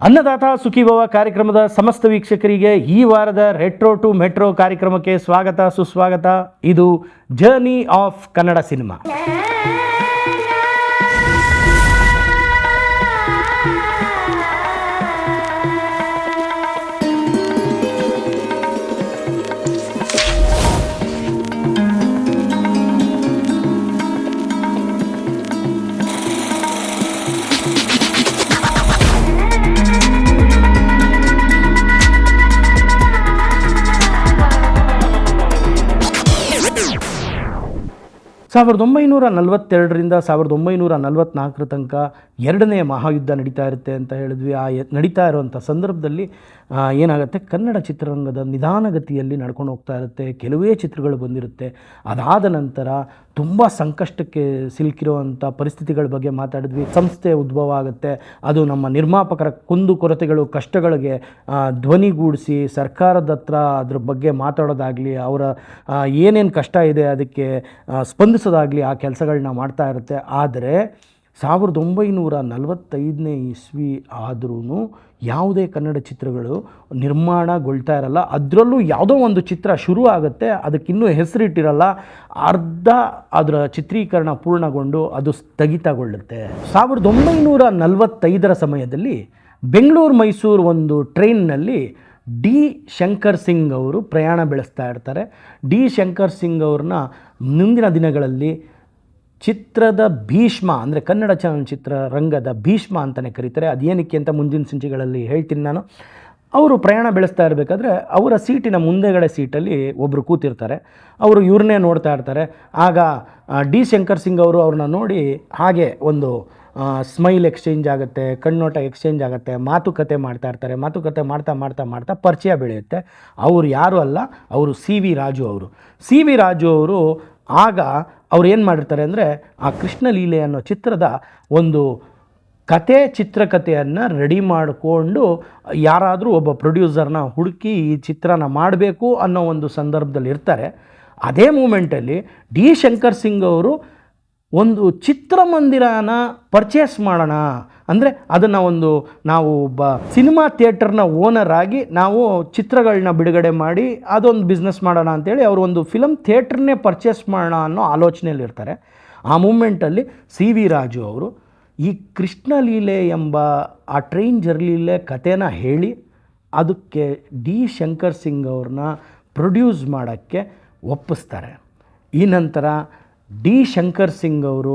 ಅನ್ನದಾತ ಸುಖೀಭವ ಕಾರ್ಯಕ್ರಮದ ಸಮಸ್ತ ವೀಕ್ಷಕರಿಗೆ ಈ ವಾರದ ರೆಟ್ರೋ ಟು ಮೆಟ್ರೋ ಕಾರ್ಯಕ್ರಮಕ್ಕೆ ಸ್ವಾಗತ ಸುಸ್ವಾಗತ. ಇದು ಜರ್ನಿ ಆಫ್ ಕನ್ನಡ ಸಿನಿಮಾ. ಸಾವಿರದ 1942ರಿಂದ 1944 ತನಕ ಎರಡನೇ ಮಹಾಯುದ್ಧ ನಡೀತಾ ಇರುತ್ತೆ ಅಂತ ಹೇಳಿದ್ವಿ. ನಡೀತಾ ಇರುವಂಥ ಸಂದರ್ಭದಲ್ಲಿ ಏನಾಗುತ್ತೆ, ಕನ್ನಡ ಚಿತ್ರರಂಗದ ನಿಧಾನಗತಿಯಲ್ಲಿ ನಡ್ಕೊಂಡು ಹೋಗ್ತಾ ಇರುತ್ತೆ. ಕೆಲವೇ ಚಿತ್ರಗಳು ಬಂದಿರುತ್ತೆ. ಅದಾದ ನಂತರ ತುಂಬ ಸಂಕಷ್ಟಕ್ಕೆ ಸಿಲುಕಿರುವಂಥ ಪರಿಸ್ಥಿತಿಗಳ ಬಗ್ಗೆ ಮಾತಾಡಿದ್ವಿ. ಸಂಸ್ಥೆ ಉದ್ಭವ ಆಗುತ್ತೆ. ಅದು ನಮ್ಮ ನಿರ್ಮಾಪಕರ ಕುಂದುಕೊರತೆಗಳು, ಕಷ್ಟಗಳಿಗೆ ಧ್ವನಿಗೂಡಿಸಿ ಸರ್ಕಾರದ ಹತ್ರ ಅದ್ರ ಬಗ್ಗೆ ಮಾತಾಡೋದಾಗಲಿ, ಅವರ ಏನೇನು ಕಷ್ಟ ಇದೆ ಅದಕ್ಕೆ ಸ್ಪಂದಿಸೋದಾಗಲಿ ಆ ಕೆಲಸಗಳನ್ನ ಮಾಡ್ತಾ ಇರುತ್ತೆ. ಆದರೆ 1945ನೇ ಇಸ್ವಿ ಆದ್ರೂ ಯಾವುದೇ ಕನ್ನಡ ಚಿತ್ರಗಳು ನಿರ್ಮಾಣಗೊಳ್ತಾ ಇರಲ್ಲ. ಅದರಲ್ಲೂ ಯಾವುದೋ ಒಂದು ಚಿತ್ರ ಶುರು ಆಗುತ್ತೆ, ಅದಕ್ಕಿನ್ನೂ ಹೆಸರಿಟ್ಟಿರಲ್ಲ, ಅರ್ಧ ಅದರ ಚಿತ್ರೀಕರಣ ಪೂರ್ಣಗೊಂಡು ಅದು ಸ್ಥಗಿತಗೊಳ್ಳುತ್ತೆ. 1945ರ ಸಮಯದಲ್ಲಿ ಬೆಂಗಳೂರು ಮೈಸೂರು ಒಂದು ಟ್ರೈನ್ನಲ್ಲಿ ಡಿ ಶಂಕರ್ ಸಿಂಗ್ ಅವರು ಪ್ರಯಾಣ ಬೆಳೆಸ್ತಾ ಇರ್ತಾರೆ. ಡಿ ಶಂಕರ್ ಸಿಂಗ್ ಅವ್ರನ್ನ ಮುಂದಿನ ದಿನಗಳಲ್ಲಿ ಚಿತ್ರದ ಭೀಷ್ಮ, ಅಂದರೆ ಕನ್ನಡ ಚಲನಚಿತ್ರ ರಂಗದ ಭೀಷ್ಮ ಅಂತಲೇ ಕರೀತಾರೆ. ಅದೇನಕ್ಕೆ ಅಂತ ಮುಂದಿನ ಸಂಚಿಕೆಗಳಲ್ಲಿ ಹೇಳ್ತೀನಿ ನಾನು. ಅವರು ಪ್ರಯಾಣ ಬೆಳೆಸ್ತಾ ಇರಬೇಕಾದ್ರೆ ಅವರ ಸೀಟಿನ ಮುಂದೆಗಡೆ ಸೀಟಲ್ಲಿ ಒಬ್ಬರು ಕೂತಿರ್ತಾರೆ. ಅವರು ಇವ್ರನ್ನೇ ನೋಡ್ತಾ ಇರ್ತಾರೆ. ಆಗ ಡಿ ಶಂಕರ್ ಸಿಂಗ್ ಅವರು ಅವ್ರನ್ನ ನೋಡಿ ಹಾಗೆ ಒಂದು ಸ್ಮೈಲ್ ಎಕ್ಸ್ಚೇಂಜ್ ಆಗುತ್ತೆ, ಕಣ್ಣೋಟ ಎಕ್ಸ್ಚೇಂಜ್ ಆಗುತ್ತೆ, ಮಾತುಕತೆ ಮಾಡ್ತಾ ಇರ್ತಾರೆ. ಮಾತುಕತೆ ಮಾಡ್ತಾ ಮಾಡ್ತಾ ಮಾಡ್ತಾ ಪರಿಚಯ ಬೆಳೆಯುತ್ತೆ. ಅವರು ಯಾರು ಅಲ್ಲ, ಅವರು ಸಿ ವಿ ರಾಜು ಅವರು. ಸಿ ವಿ ರಾಜು ಅವರು ಆಗ ಅವ್ರು ಏನು ಮಾಡಿರ್ತಾರೆ ಅಂದರೆ, ಆ ಕೃಷ್ಣಲೀಲೆ ಅನ್ನೋ ಚಿತ್ರದ ಒಂದು ಚಿತ್ರಕಥೆಯನ್ನು ರೆಡಿ ಮಾಡಿಕೊಂಡು ಯಾರಾದರೂ ಒಬ್ಬ ಪ್ರೊಡ್ಯೂಸರ್ನ ಹುಡುಕಿ ಈ ಚಿತ್ರನ ಮಾಡಬೇಕು ಅನ್ನೋ ಒಂದು ಸಂದರ್ಭದಲ್ಲಿ ಇರ್ತಾರೆ. ಅದೇ ಮೂಮೆಂಟಲ್ಲಿ ಡಿ ಶಂಕರ್ ಸಿಂಗ್ ಅವರು ಒಂದು ಚಿತ್ರಮಂದಿರನ ಪರ್ಚೇಸ್ ಮಾಡೋಣ, ಅಂದರೆ ಅದನ್ನು ನಾವು ಒಬ್ಬ ಸಿನಿಮಾ ಥಿಯೇಟರ್ನ ಓನರ್ ಆಗಿ ನಾವು ಚಿತ್ರಗಳನ್ನ ಬಿಡುಗಡೆ ಮಾಡಿ ಅದೊಂದು ಬಿಸ್ನೆಸ್ ಮಾಡೋಣ ಅಂಥೇಳಿ ಅವರು ಒಂದು ಫಿಲಮ್ ಥಿಯೇಟ್ರನ್ನೇ ಪರ್ಚೇಸ್ ಮಾಡೋಣ ಅನ್ನೋ ಆಲೋಚನೆಯಲ್ಲಿರ್ತಾರೆ. ಆ ಮೂಮೆಂಟಲ್ಲಿ ಸಿ ವಿ ರಾಜು ಅವರು ಈ ಕೃಷ್ಣಲೀಲೆ ಎಂಬ ಆ ಟ್ರೈನ್ ಜರ್ನಿಲೇ ಕಥೆನ ಹೇಳಿ ಅದಕ್ಕೆ ಡಿ ಶಂಕರ್ ಸಿಂಗ್ ಅವ್ರನ್ನ ಪ್ರೊಡ್ಯೂಸ್ ಮಾಡೋಕ್ಕೆ ಒಪ್ಪಿಸ್ತಾರೆ. ಈ ನಂತರ ಡಿ ಶಂಕರ್ ಸಿಂಗ್ ಅವರು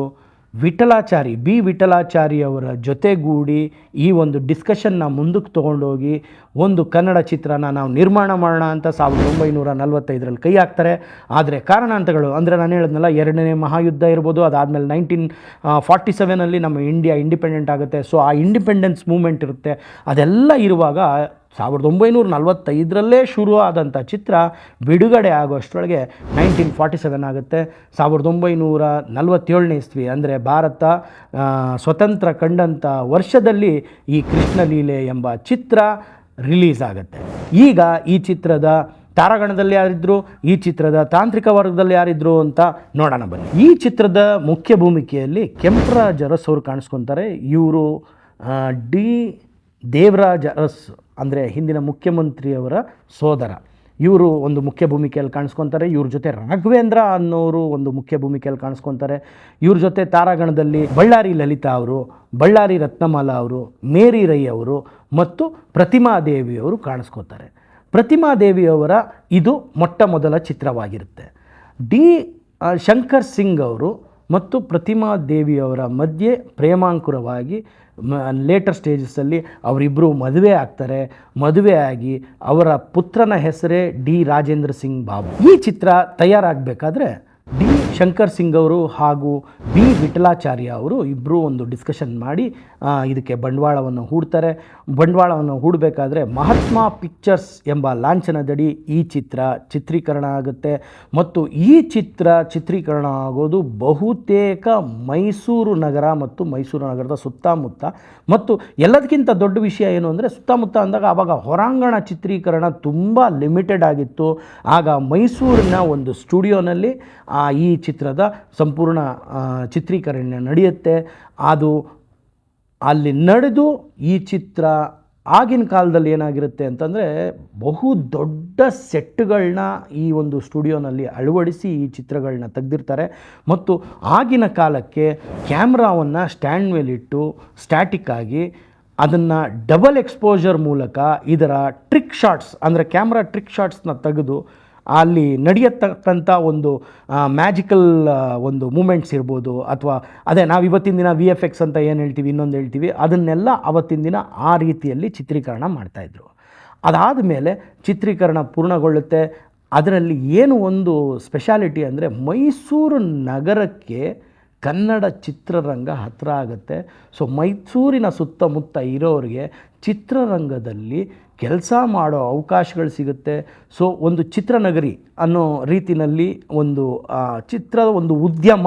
ವಿಠಲಾಚಾರಿ ಅವರ ಜೊತೆಗೂಡಿ ಈ ಒಂದು ಡಿಸ್ಕಷನ್ನ ಮುಂದಕ್ಕೆ ತೊಗೊಂಡೋಗಿ ಒಂದು ಕನ್ನಡ ಚಿತ್ರನ ನಾವು ನಿರ್ಮಾಣ ಮಾಡೋಣ ಅಂತ 1945ರಲ್ಲಿ ಕೈ ಹಾಕ್ತಾರೆ. ಆದರೆ ಕಾರಣಾಂತರಗಳು, ಅಂದರೆ ನಾನು ಹೇಳಿದ್ನಲ್ಲ, ಎರಡನೇ ಮಹಾಯುದ್ಧ ಇರ್ಬೋದು, ಅದಾದಮೇಲೆ 1947ನಲ್ಲಿ ನಮ್ಮ ಇಂಡಿಯಾ ಇಂಡಿಪೆಂಡೆಂಟ್ ಆಗುತ್ತೆ. ಸೊ ಆ ಇಂಡಿಪೆಂಡೆನ್ಸ್ ಮೂಮೆಂಟ್ ಇರುತ್ತೆ. ಅದೆಲ್ಲ ಇರುವಾಗ 1945ರಲ್ಲೇ ಶುರು ಆದಂಥ ಚಿತ್ರ ಬಿಡುಗಡೆ ಆಗೋಷ್ಟರೊಳಗೆ 1947 ಆಗುತ್ತೆ. 1947ನೇ ಇಸ್ವಿ, ಅಂದರೆ ಭಾರತ ಸ್ವತಂತ್ರ ಕಂಡಂಥ ವರ್ಷದಲ್ಲಿ ಈ ಕೃಷ್ಣಲೀಲೆ ಎಂಬ ಚಿತ್ರ ರಿಲೀಸ್ ಆಗುತ್ತೆ. ಈಗ ಈ ಚಿತ್ರದ ತಾರಾಗಣದಲ್ಲಿ ಯಾರಿದ್ರು, ಈ ಚಿತ್ರದ ತಾಂತ್ರಿಕ ವರ್ಗದಲ್ಲಿ ಯಾರಿದ್ರು ಅಂತ ನೋಡೋಣ ಬನ್ನಿ. ಈ ಚಿತ್ರದ ಮುಖ್ಯ ಭೂಮಿಕೆಯಲ್ಲಿ ಕೆಂಪರಾಜ್ ಅರಸ್ ಅವರು ಕಾಣಿಸ್ಕೊತಾರೆ. ಇವರು ಡಿ ದೇವರಾಜ್ ಅರಸ್, ಅಂದರೆ ಹಿಂದಿನ ಮುಖ್ಯಮಂತ್ರಿಯವರ ಸೋದರ. ಇವರು ಒಂದು ಮುಖ್ಯ ಭೂಮಿಕೆಯಲ್ಲಿ ಕಾಣಿಸ್ಕೊತಾರೆ. ಇವ್ರ ಜೊತೆ ರಾಘವೇಂದ್ರ ಅನ್ನೋರು ಒಂದು ಮುಖ್ಯ ಭೂಮಿಕೆಯಲ್ಲಿ ಕಾಣಿಸ್ಕೊತಾರೆ. ಇವ್ರ ಜೊತೆ ತಾರಾಗಣದಲ್ಲಿ ಬಳ್ಳಾರಿ ಲಲಿತಾ ಅವರು, ಬಳ್ಳಾರಿ ರತ್ನಮಾಲಾ ಅವರು, ಮೇರಿ ರೈ ಅವರು ಮತ್ತು ಪ್ರತಿಮಾ ದೇವಿಯವರು ಕಾಣಿಸ್ಕೊತಾರೆ. ಪ್ರತಿಮಾ ದೇವಿಯವರ ಇದು ಮೊಟ್ಟ ಮೊದಲ ಚಿತ್ರವಾಗಿರುತ್ತೆ. ಡಿ ಶಂಕರ್ ಸಿಂಗ್ ಅವರು ಮತ್ತು ಪ್ರತಿಮಾ ದೇವಿಯವರ ಮಧ್ಯೆ ಪ್ರೇಮಾಂಕುರವಾಗಿ ಲೇಟರ್ ಸ್ಟೇಜಸ್ಸಲ್ಲಿ ಅವರಿಬ್ಬರು ಮದುವೆ ಆಗ್ತಾರೆ. ಮದುವೆ ಆಗಿ ಅವರ ಪುತ್ರನ ಹೆಸರೇ ಡಿ ರಾಜೇಂದ್ರ ಸಿಂಗ್ ಬಾಬು. ಈ ಚಿತ್ರ ತಯಾರಾಗಬೇಕಾದ್ರೆ ಡಿ ಶಂಕರ್ ಸಿಂಗ್ ಅವರು ಹಾಗೂ ಬಿ ವಿಠಲಾಚಾರ್ಯ ಅವರು ಇಬ್ಬರು ಒಂದು ಡಿಸ್ಕಷನ್ ಮಾಡಿ ಇದಕ್ಕೆ ಬಂಡವಾಳವನ್ನು ಹೂಡ್ತಾರೆ. ಬಂಡವಾಳವನ್ನು ಹೂಡಬೇಕಾದ್ರೆ ಮಹಾತ್ಮ ಪಿಕ್ಚರ್ಸ್ ಎಂಬ ಲಾಂಛನದಡಿ ಈ ಚಿತ್ರ ಚಿತ್ರೀಕರಣ ಆಗುತ್ತೆ. ಮತ್ತು ಈ ಚಿತ್ರ ಚಿತ್ರೀಕರಣ ಆಗೋದು ಬಹುತೇಕ ಮೈಸೂರು ನಗರ ಮತ್ತು ಮೈಸೂರು ನಗರದ ಸುತ್ತಮುತ್ತ. ಮತ್ತು ಎಲ್ಲದಕ್ಕಿಂತ ದೊಡ್ಡ ವಿಷಯ ಏನು ಅಂದರೆ, ಸುತ್ತಮುತ್ತ ಅಂದಾಗ ಆವಾಗ ಹೊರಾಂಗಣ ಚಿತ್ರೀಕರಣ ತುಂಬ ಲಿಮಿಟೆಡ್ ಆಗಿತ್ತು. ಆಗ ಮೈಸೂರಿನ ಒಂದು ಸ್ಟುಡಿಯೋನಲ್ಲಿ ಈ ಚಿತ್ರದ ಸಂಪೂರ್ಣ ಚಿತ್ರೀಕರಣ ನಡೆಯುತ್ತೆ. ಅದು ಅಲ್ಲಿ ನಡೆದು ಈ ಚಿತ್ರ ಆಗಿನ ಕಾಲದಲ್ಲಿ ಏನಾಗಿರುತ್ತೆ ಅಂತಂದರೆ ಬಹು ದೊಡ್ಡ ಸೆಟ್ಗಳನ್ನ ಈ ಒಂದು ಸ್ಟುಡಿಯೋನಲ್ಲಿ ಅಳವಡಿಸಿ ಈ ಚಿತ್ರಗಳನ್ನ ತೆಗೆದಿರ್ತಾರೆ. ಮತ್ತು ಆಗಿನ ಕಾಲಕ್ಕೆ ಕ್ಯಾಮ್ರಾವನ್ನು ಸ್ಟ್ಯಾಂಡ್ ಮೇಲಿಟ್ಟು ಸ್ಟ್ಯಾಟಿಕ್ ಆಗಿ ಅದನ್ನು ಡಬಲ್ ಎಕ್ಸ್ಪೋಜರ್ ಮೂಲಕ ಇದರ ಟ್ರಿಕ್ ಶಾಟ್ಸ್ ಅಂದರೆ ಕ್ಯಾಮ್ರಾ ಟ್ರಿಕ್ ಶಾಟ್ಸ್ನ ತೆಗೆದು ಅಲ್ಲಿ ನಡೆಯತಕ್ಕಂಥ ಒಂದು ಮ್ಯಾಜಿಕಲ್ ಒಂದು ಮೂಮೆಂಟ್ಸ್ ಇರ್ಬೋದು, ಅಥವಾ ಅದೇ ನಾವು ಇವತ್ತಿನ ದಿನ VFX ಅಂತ ಏನು ಹೇಳ್ತೀವಿ, ಇನ್ನೊಂದು ಹೇಳ್ತೀವಿ, ಅದನ್ನೆಲ್ಲ ಅವತ್ತಿನ ದಿನ ಆ ರೀತಿಯಲ್ಲಿ ಚಿತ್ರೀಕರಣ ಮಾಡ್ತಾಯಿದ್ರು. ಅದಾದ ಮೇಲೆ ಚಿತ್ರೀಕರಣ ಪೂರ್ಣಗೊಳ್ಳುತ್ತೆ. ಅದರಲ್ಲಿ ಏನು ಒಂದು ಸ್ಪೆಷಾಲಿಟಿ ಅಂದರೆ ಮೈಸೂರು ನಗರಕ್ಕೆ ಕನ್ನಡ ಚಿತ್ರರಂಗ ಹತ್ತಿರ ಆಗುತ್ತೆ. ಸೊ ಮೈಸೂರಿನ ಸುತ್ತಮುತ್ತ ಇರೋರಿಗೆ ಚಿತ್ರರಂಗದಲ್ಲಿ ಕೆಲಸ ಮಾಡೋ ಅವಕಾಶಗಳು ಸಿಗುತ್ತೆ. ಸೊ ಒಂದು ಚಿತ್ರನಗರಿ ಅನ್ನೋ ರೀತಿಯಲ್ಲಿ ಒಂದು ಚಿತ್ರದ ಒಂದು ಉದ್ಯಮ,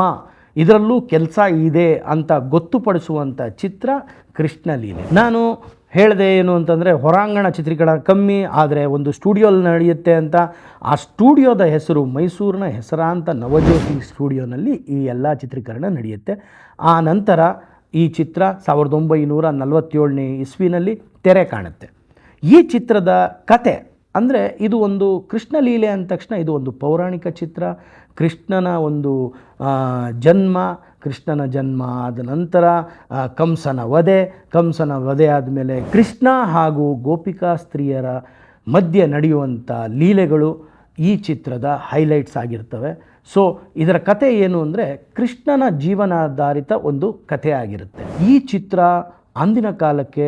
ಇದರಲ್ಲೂ ಕೆಲಸ ಇದೆ ಅಂತ ಗೊತ್ತುಪಡಿಸುವಂಥ ಚಿತ್ರ ಕೃಷ್ಣಲೀಲೆ. ನಾನು ಹೇಳಿದೆ ಏನು ಅಂತಂದರೆ ಹೊರಾಂಗಣ ಚಿತ್ರೀಕರಣ ಕಮ್ಮಿ, ಆದರೆ ಒಂದು ಸ್ಟುಡಿಯೋಲ್ಲಿ ನಡೆಯುತ್ತೆ ಅಂತ. ಆ ಸ್ಟುಡಿಯೋದ ಹೆಸರು ಮೈಸೂರಿನ ಹೆಸರಾಂತ ನವಜ್ಯೋತಿ ಸ್ಟುಡಿಯೋನಲ್ಲಿ ಈ ಎಲ್ಲ ಚಿತ್ರೀಕರಣ ನಡೆಯುತ್ತೆ. ಆ ನಂತರ ಈ ಚಿತ್ರ 1947ನೇ ಇಸ್ವಿನಲ್ಲಿ ತೆರೆ ಕಾಣುತ್ತೆ. ಈ ಚಿತ್ರದ ಕತೆ ಅಂದರೆ ಇದು ಒಂದು ಕೃಷ್ಣಲೀಲೆ ಅಂದ ತಕ್ಷಣ ಇದು ಒಂದು ಪೌರಾಣಿಕ ಚಿತ್ರ. ಕೃಷ್ಣನ ಒಂದು ಕೃಷ್ಣನ ಜನ್ಮ ಆದ ನಂತರ ಕಂಸನ ವಧೆ ಆದಮೇಲೆ ಕೃಷ್ಣ ಹಾಗೂ ಗೋಪಿಕಾ ಸ್ತ್ರೀಯರ ಮಧ್ಯೆ ನಡೆಯುವಂಥ ಲೀಲೆಗಳು ಈ ಚಿತ್ರದ ಹೈಲೈಟ್ಸ್ ಆಗಿರ್ತವೆ. ಸೊ ಇದರ ಕತೆ ಏನು ಅಂದರೆ ಕೃಷ್ಣನ ಜೀವನಾಧಾರಿತ ಒಂದು ಕಥೆ ಆಗಿರುತ್ತೆ. ಈ ಚಿತ್ರ ಅಂದಿನ ಕಾಲಕ್ಕೆ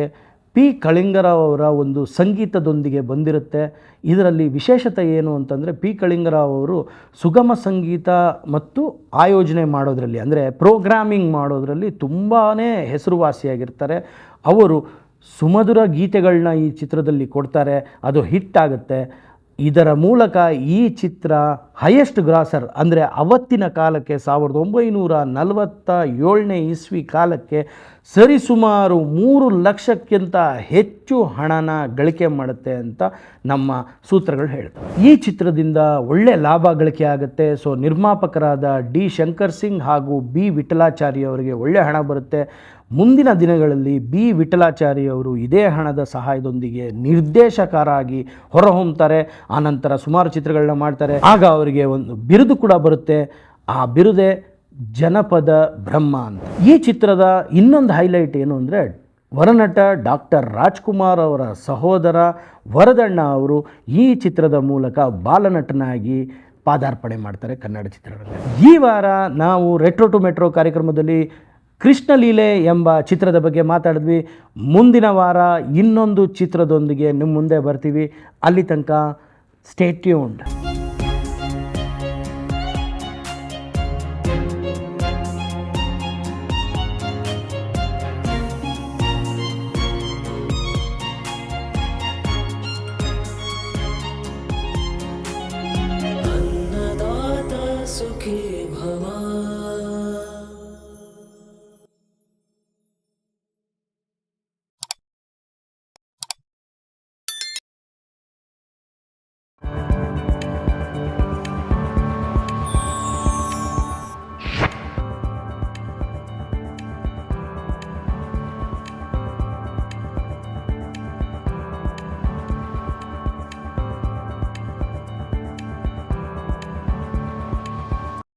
ಪಿ ಕಳಿಂಗರಾವ್ ಅವರ ಒಂದು ಸಂಗೀತದೊಂದಿಗೆ ಬಂದಿರುತ್ತೆ. ಇದರಲ್ಲಿ ವಿಶೇಷತೆ ಏನು ಅಂತಂದರೆ ಪಿ ಕಳಿಂಗರಾವ್ ಅವರು ಸುಗಮ ಸಂಗೀತ ಮತ್ತು ಆಯೋಜನೆ ಮಾಡೋದರಲ್ಲಿ ಅಂದರೆ ಪ್ರೋಗ್ರಾಮಿಂಗ್ ಮಾಡೋದರಲ್ಲಿ ತುಂಬಾ ಹೆಸರುವಾಸಿಯಾಗಿರ್ತಾರೆ. ಅವರು ಸುಮಧುರ ಗೀತೆಗಳನ್ನ ಈ ಚಿತ್ರದಲ್ಲಿ ಕೊಡ್ತಾರೆ, ಅದು ಹಿಟ್ ಆಗುತ್ತೆ. ಇದರ ಮೂಲಕ ಈ ಚಿತ್ರ ಹೈಯೆಸ್ಟ್ ಗ್ರಾಸರ್ ಅಂದರೆ ಅವತ್ತಿನ ಕಾಲಕ್ಕೆ 1947ನೇ ಇಸ್ವಿ ಕಾಲಕ್ಕೆ ಸರಿಸುಮಾರು 3 ಲಕ್ಷಕ್ಕಿಂತ ಹೆಚ್ಚು ಹಣನ ಗಳಿಕೆ ಮಾಡುತ್ತೆ ಅಂತ ನಮ್ಮ ಸೂತ್ರಗಳು ಹೇಳ್ತವೆ. ಈ ಚಿತ್ರದಿಂದ ಒಳ್ಳೆ ಲಾಭ ಗಳಿಕೆ ಆಗುತ್ತೆ. ಸೊ ನಿರ್ಮಾಪಕರಾದ ಡಿ ಶಂಕರ್ ಸಿಂಗ್ ಹಾಗೂ ಬಿ ವಿಠಲಾಚಾರಿ ಅವರಿಗೆ ಒಳ್ಳೆ ಹಣ ಬರುತ್ತೆ. ಮುಂದಿನ ದಿನಗಳಲ್ಲಿ ಬಿ ವಿಠಲಾಚಾರಿ ಅವರು ಇದೇ ಹಣದ ಸಹಾಯದೊಂದಿಗೆ ನಿರ್ದೇಶಕರಾಗಿ ಹೊರಹೊಮ್ಮುತ್ತಾರೆ. ಆನಂತರ ಸುಮಾರು ಚಿತ್ರಗಳನ್ನ ಮಾಡ್ತಾರೆ. ಆಗ ಅವರಿಗೆ ಒಂದು ಬಿರುದು ಕೂಡ ಬರುತ್ತೆ. ಆ ಬಿರುದೇ ಜನಪದ ಬ್ರಹ್ಮ ಅಂತ. ಈ ಚಿತ್ರದ ಇನ್ನೊಂದು ಹೈಲೈಟ್ ಏನು ಅಂದರೆ ವರನಟ ಡಾಕ್ಟರ್ ರಾಜ್ಕುಮಾರ್ ಅವರ ಸಹೋದರ ವರದಣ್ಣ ಅವರು ಈ ಚಿತ್ರದ ಮೂಲಕ ಬಾಲನಟನಾಗಿ ಪಾದಾರ್ಪಣೆ ಮಾಡ್ತಾರೆ ಕನ್ನಡ ಚಿತ್ರರಂಗ. ಈ ವಾರ ನಾವು ರೆಟ್ರೋ ಟು ಮೆಟ್ರೋ ಕಾರ್ಯಕ್ರಮದಲ್ಲಿ ಕೃಷ್ಣಲೀಲೆ ಎಂಬ ಚಿತ್ರದ ಬಗ್ಗೆ ಮಾತಾಡಿದ್ವಿ. ಮುಂದಿನ ವಾರ ಇನ್ನೊಂದು ಚಿತ್ರದೊಂದಿಗೆ ನಿಮ್ಮ ಮುಂದೆ ಬರ್ತೀವಿ. ಅಲ್ಲಿ ತನಕ ಸ್ಟೇ ಟ್ಯೂನ್ಡ್.